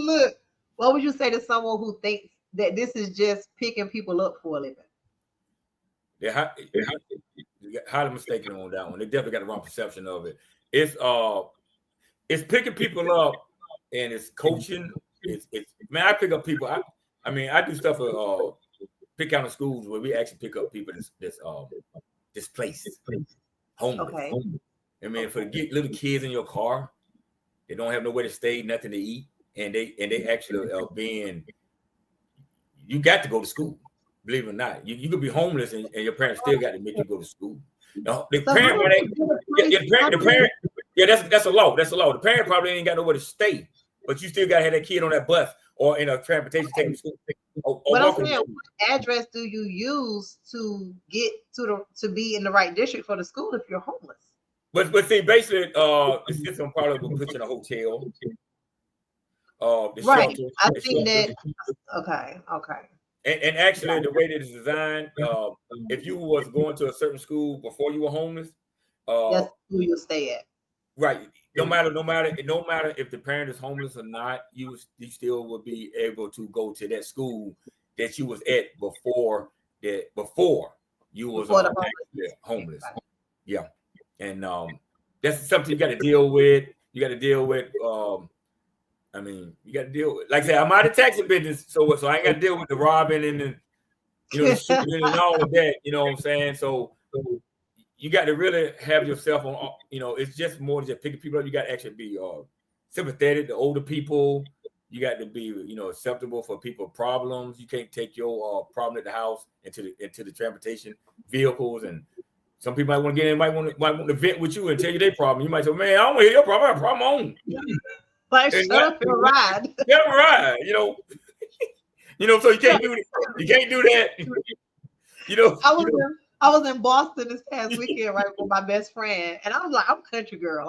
look, what would you say to someone who thinks that this is just picking people up for a living? They're highly mistaken on that one. They definitely got the wrong perception of it. It's picking people up, and it's coaching. It's man, I pick up people. I mean, I do stuff for pick out of schools where we actually pick up people that's displaced, homeless. Okay. I mean, for get little kids in your car, they don't have nowhere to stay, nothing to eat, and they actually are being. You got to go to school, believe it or not. You could be homeless and your parents still got to make you go to school. The parent, yeah, that's a law. That's a law. The parent probably ain't got nowhere to stay, but you still got to have that kid on that bus or in a transportation taking to school. But I'm saying, what address do you use to get to be in the right district for the school if you're homeless? But see, basically, the system probably will put you in a hotel. Right. Shelter, I think that. Okay. And actually, the way that it's designed, if you was going to a certain school before you were homeless, that's who you stay at. Right. No matter if the parent is homeless or not, you still would be able to go to that school that you was at before you was homeless. Right. Yeah. And that's something you got to deal with. You got to deal with. I mean, you got to deal with. Like I said, I'm out of taxi business, so I ain't got to deal with the robbing and the the shooting and all of that. You know what I'm saying? So you got to really have yourself on. It's just more than just picking people up. You got to actually be sympathetic to older people. You got to be acceptable for people's problems. You can't take your problem at the house into the transportation vehicles. And some people might want to get in, might want to vent with you and tell you their problem. You might say, "Man, I don't want to hear your problem. I have a problem on." Like, shut up and ride. Yeah, ride. So you can't do that. You can't do that. I was in Boston this past weekend, right, with my best friend, and I was like, I'm a country girl.